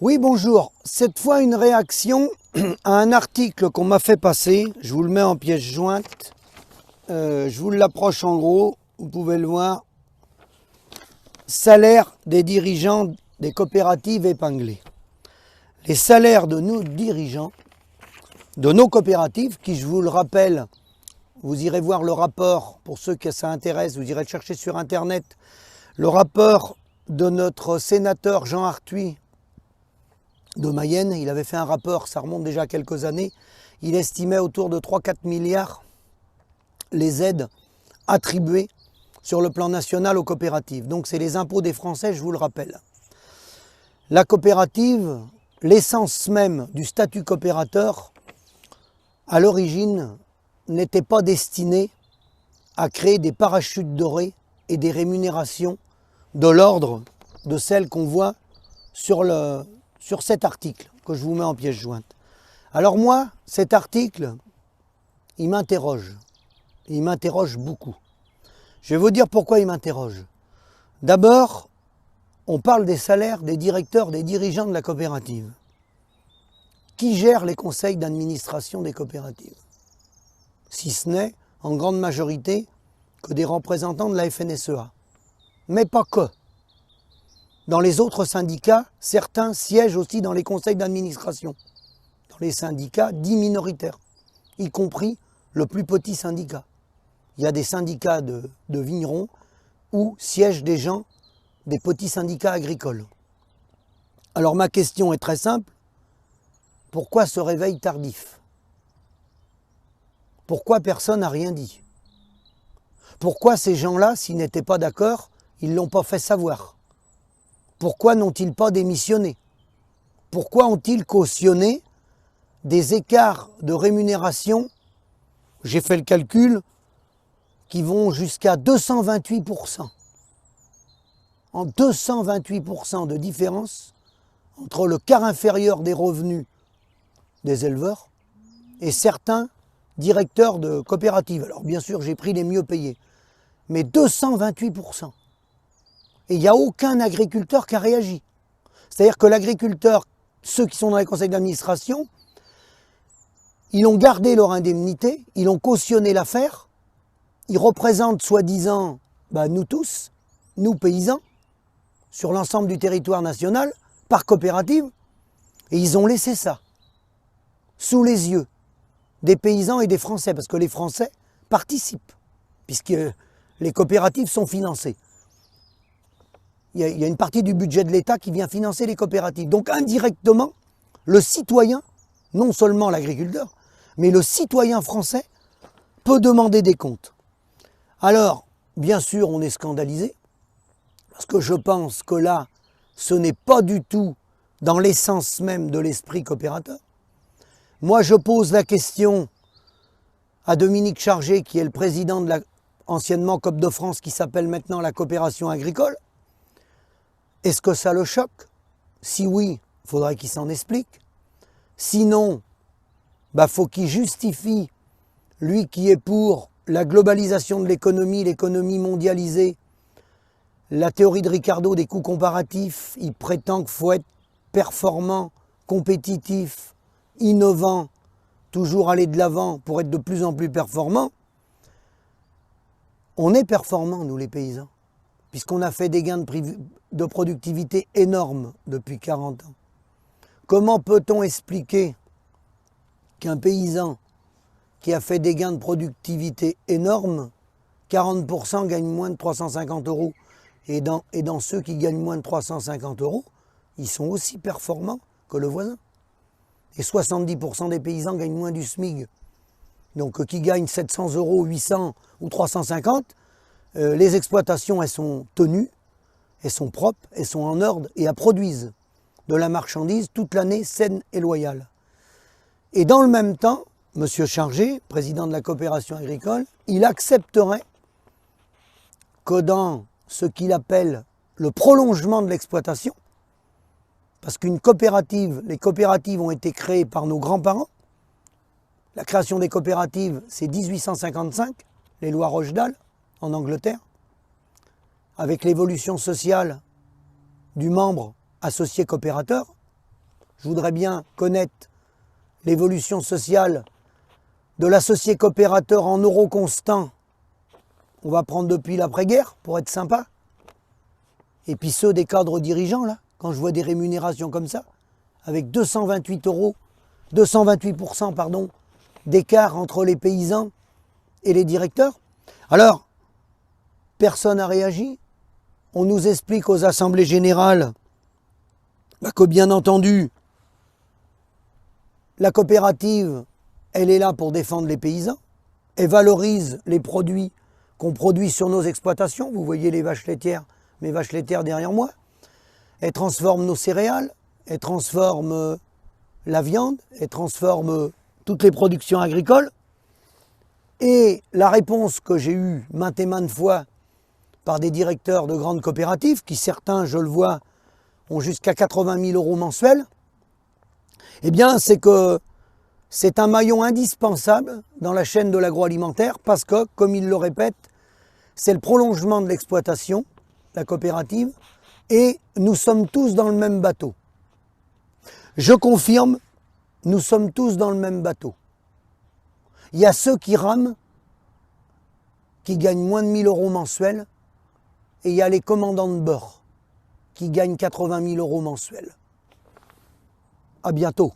Oui, bonjour. Cette fois, une réaction à un article qu'on m'a fait passer. Je vous le mets en pièce jointe. Je vous l'approche en gros. Vous pouvez le voir. Salaire des dirigeants des coopératives épinglés. Les salaires de nos dirigeants, de nos coopératives, qui, je vous le rappelle, vous irez voir le rapport, pour ceux que ça intéresse, vous irez le chercher sur Internet, le rapport de notre sénateur Jean Arthuis, de Mayenne. Il avait fait un rapport, ça remonte déjà à quelques années. Il estimait autour de 3-4 milliards les aides attribuées sur le plan national aux coopératives. Donc c'est les impôts des Français, je vous le rappelle. La coopérative, l'essence même du statut coopérateur, à l'origine, n'était pas destinée à créer des parachutes dorés et des rémunérations de l'ordre de celles qu'on voit sur cet article que je vous mets en pièce jointe. Alors moi, cet article, il m'interroge beaucoup. Je vais vous dire pourquoi il m'interroge. D'abord, on parle des salaires des directeurs, des dirigeants de la coopérative. Qui gère les conseils d'administration des coopératives? Si ce n'est, en grande majorité, que des représentants de la FNSEA. Mais pas que. Dans les autres syndicats, certains siègent aussi dans les conseils d'administration. Dans les syndicats dits minoritaires, y compris le plus petit syndicat. Il y a des syndicats de vignerons où siègent des gens des petits syndicats agricoles. Alors ma question est très simple. Pourquoi ce réveil tardif? Pourquoi personne n'a rien dit? Pourquoi ces gens-là, s'ils n'étaient pas d'accord, ils ne l'ont pas fait savoir? Pourquoi n'ont-ils pas démissionné? Pourquoi ont-ils cautionné des écarts de rémunération, j'ai fait le calcul, qui vont jusqu'à 228%. En 228% de différence entre le quart inférieur des revenus des éleveurs et certains directeurs de coopératives. Alors bien sûr, j'ai pris les mieux payés, mais 228%. Et il n'y a aucun agriculteur qui a réagi. C'est-à-dire que l'agriculteur, ceux qui sont dans les conseils d'administration, ils ont gardé leur indemnité, ils ont cautionné l'affaire, ils représentent soi-disant nous tous, nous paysans, sur l'ensemble du territoire national, par coopérative, et ils ont laissé ça, sous les yeux des paysans et des Français, parce que les Français participent, puisque les coopératives sont financées. Il y a une partie du budget de l'État qui vient financer les coopératives. Donc indirectement, le citoyen, non seulement l'agriculteur, mais le citoyen français peut demander des comptes. Alors, bien sûr, on est scandalisé, parce que je pense que là, ce n'est pas du tout dans l'essence même de l'esprit coopérateur. Moi, je pose la question à Dominique Chargé, qui est le président de anciennement Coop de France, qui s'appelle maintenant la coopération agricole. Est-ce que ça le choque? Si oui, il faudrait qu'il s'en explique. Sinon, faut qu'il justifie, lui qui est pour la globalisation de l'économie mondialisée, la théorie de Ricardo des coûts comparatifs, il prétend qu'il faut être performant, compétitif, innovant, toujours aller de l'avant pour être de plus en plus performant. On est performants, nous les paysans, puisqu'on a fait des gains de productivité énormes depuis 40 ans. Comment peut-on expliquer qu'un paysan qui a fait des gains de productivité énormes, 40% gagne moins de 350 €, et dans ceux qui gagnent moins de 350 €, ils sont aussi performants que le voisin. Et 70% des paysans gagnent moins du SMIC. Donc qui gagnent 700 €, 800 ou 350, les exploitations, elles sont tenues, elles sont propres, elles sont en ordre et elles produisent de la marchandise toute l'année saine et loyale. Et dans le même temps, M. Chargé, président de la coopération agricole, il accepterait que dans ce qu'il appelle le prolongement de l'exploitation, parce qu'une coopérative, les coopératives ont été créées par nos grands-parents. La création des coopératives, c'est 1855, les lois Rochdale, en Angleterre, avec l'évolution sociale du membre associé coopérateur, Je voudrais bien connaître l'évolution sociale de l'associé coopérateur en euros constants. On va prendre depuis l'après-guerre pour être sympa. Et puis ceux des cadres dirigeants, là, quand je vois des rémunérations comme ça, avec 228%, pardon, d'écart entre les paysans et les directeurs. Alors, personne n'a réagi. On nous explique aux assemblées générales que bien entendu, la coopérative, elle est là pour défendre les paysans. Elle valorise les produits qu'on produit sur nos exploitations. Vous voyez les vaches laitières, mes vaches laitières derrière moi. Elle transforme nos céréales, elle transforme la viande, elle transforme toutes les productions agricoles. Et la réponse que j'ai eue maintes et maintes fois par des directeurs de grandes coopératives, qui certains, je le vois, ont jusqu'à 80 000 euros mensuels, eh bien, c'est que c'est un maillon indispensable dans la chaîne de l'agroalimentaire parce que, comme ils le répètent, c'est le prolongement de l'exploitation, la coopérative, et nous sommes tous dans le même bateau. Je confirme, nous sommes tous dans le même bateau. Il y a ceux qui rament, qui gagnent moins de 1 000 euros mensuels, et il y a les commandants de bord, qui gagnent 80 000 euros mensuels. À bientôt.